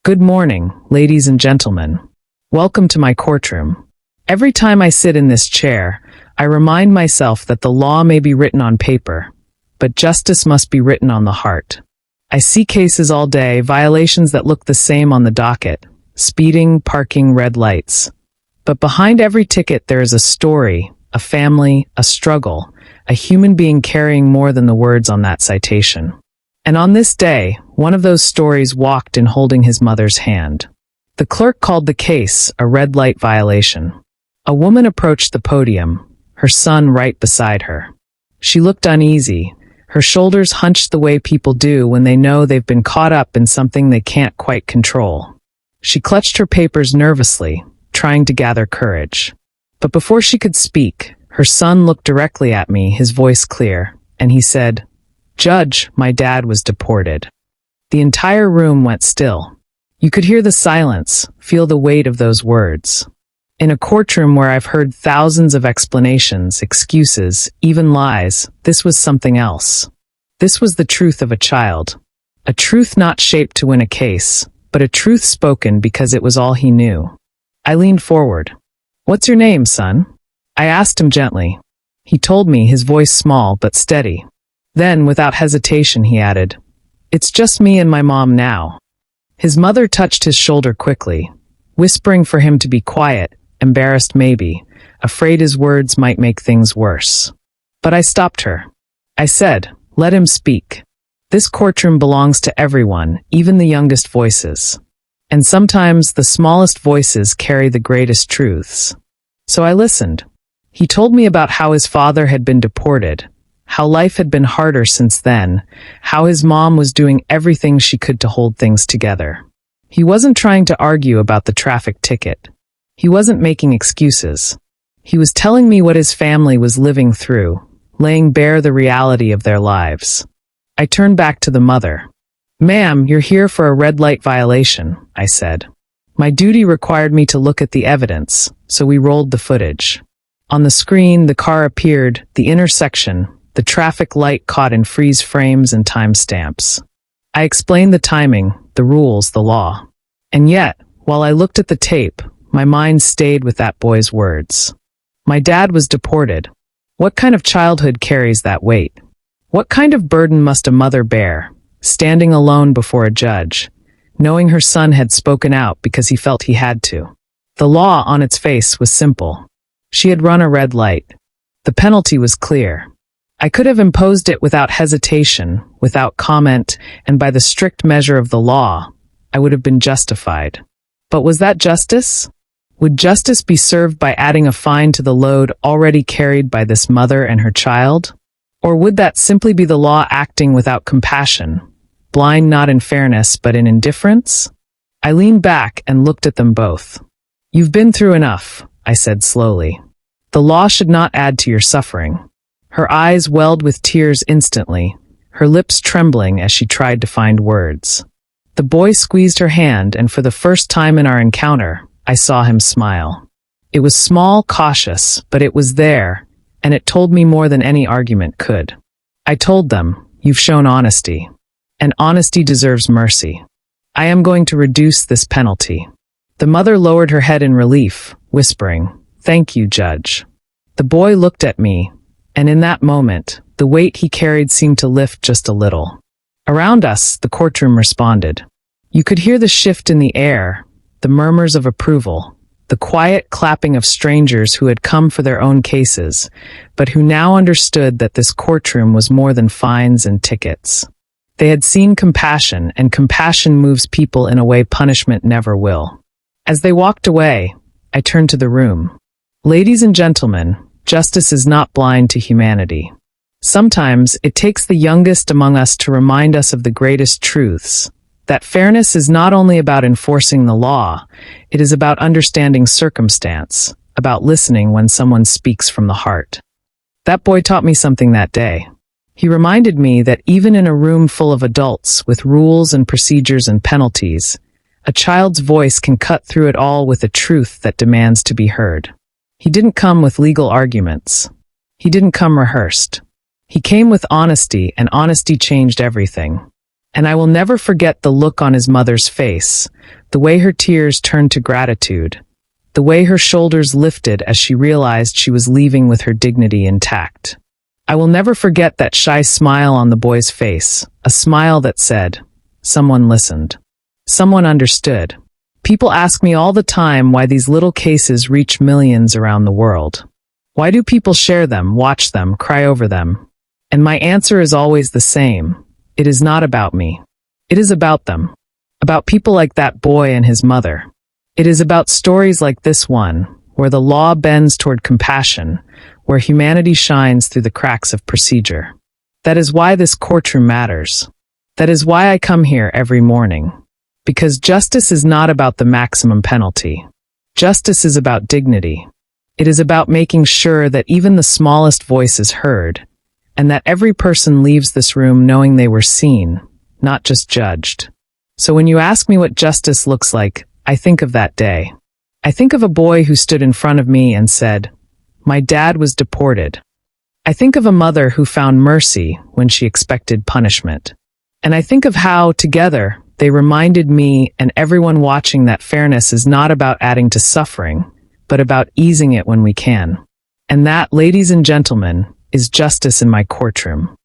Good morning, ladies and gentlemen. Welcome to my courtroom. Every time I sit in this chair, I remind myself that the law may be written on paper, but justice must be written on the heart. I see cases all day, violations that look the same on the docket, speeding, parking, red lights. But behind every ticket there is a story, a family, a struggle, a human being carrying more than the words on that citation. And on this day, one of those stories walked in holding his mother's hand. The clerk called the case a red light violation. A woman approached the podium, her son right beside her. She looked uneasy, her shoulders hunched the way people do when they know they've been caught up in something they can't quite control. She clutched her papers nervously, trying to gather courage. But before she could speak, her son looked directly at me, his voice clear, and he said, "Judge, my dad was deported." The entire room went still. You could hear the silence, feel the weight of those words. In a courtroom where I've heard thousands of explanations, excuses, even lies, this was something else. This was the truth of a child. A truth not shaped to win a case, but a truth spoken because it was all he knew. I leaned forward. "What's your name, son?" I asked him gently. He told me, his voice small but steady. Then, without hesitation, he added, "It's just me and my mom now." His mother touched his shoulder quickly, whispering for him to be quiet, embarrassed maybe, afraid his words might make things worse. But I stopped her. I said, "Let him speak. This courtroom belongs to everyone, even the youngest voices. And sometimes the smallest voices carry the greatest truths." So I listened. He told me about how his father had been deported, how life had been harder since then, how his mom was doing everything she could to hold things together. He wasn't trying to argue about the traffic ticket. He wasn't making excuses. He was telling me what his family was living through, laying bare the reality of their lives. I turned back to the mother. "Ma'am, you're here for a red light violation," I said. My duty required me to look at the evidence, so we rolled the footage. On the screen, the car appeared, the intersection, the traffic light caught in freeze frames and timestamps. I explained the timing, the rules, the law. And yet, while I looked at the tape, my mind stayed with that boy's words. My dad was deported. What kind of childhood carries that weight? What kind of burden must a mother bear, standing alone before a judge, knowing her son had spoken out because he felt he had to? The law on its face was simple. She had run a red light. The penalty was clear. I could have imposed it without hesitation, without comment, and by the strict measure of the law, I would have been justified. But was that justice? Would justice be served by adding a fine to the load already carried by this mother and her child? Or would that simply be the law acting without compassion, blind not in fairness but in indifference? I leaned back and looked at them both. "You've been through enough," I said slowly. "The law should not add to your suffering." Her eyes welled with tears instantly, her lips trembling as she tried to find words. The boy squeezed her hand, and for the first time in our encounter, I saw him smile. It was small, cautious, but it was there, and it told me more than any argument could. I told them, "You've shown honesty, and honesty deserves mercy. I am going to reduce this penalty." The mother lowered her head in relief, whispering, "Thank you, Judge." The boy looked at me, and in that moment, the weight he carried seemed to lift just a little. Around us, the courtroom responded. You could hear the shift in the air, the murmurs of approval, the quiet clapping of strangers who had come for their own cases, but who now understood that this courtroom was more than fines and tickets. They had seen compassion, and compassion moves people in a way punishment never will. As they walked away, I turned to the room. Ladies and gentlemen, justice is not blind to humanity. Sometimes it takes the youngest among us to remind us of the greatest truths, that fairness is not only about enforcing the law, it is about understanding circumstance, about listening when someone speaks from the heart. That boy taught me something that day. He reminded me that even in a room full of adults with rules and procedures and penalties, a child's voice can cut through it all with a truth that demands to be heard. He didn't come with legal arguments. He didn't come rehearsed. He came with honesty, and honesty changed everything. And I will never forget the look on his mother's face, the way her tears turned to gratitude, the way her shoulders lifted as she realized she was leaving with her dignity intact. I will never forget that shy smile on the boy's face, a smile that said, "Someone listened. Someone understood." People ask me all the time why these little cases reach millions around the world. Why do people share them, watch them, cry over them? And my answer is always the same. It is not about me. It is about them. About people like that boy and his mother. It is about stories like this one, where the law bends toward compassion, where humanity shines through the cracks of procedure. That is why this courtroom matters. That is why I come here every morning. Because justice is not about the maximum penalty. Justice is about dignity. It is about making sure that even the smallest voice is heard, and that every person leaves this room knowing they were seen, not just judged. So when you ask me what justice looks like, I think of that day. I think of a boy who stood in front of me and said, "My dad was deported." I think of a mother who found mercy when she expected punishment. And I think of how, together, they reminded me and everyone watching that fairness is not about adding to suffering, but about easing it when we can. And that, ladies and gentlemen, is justice in my courtroom.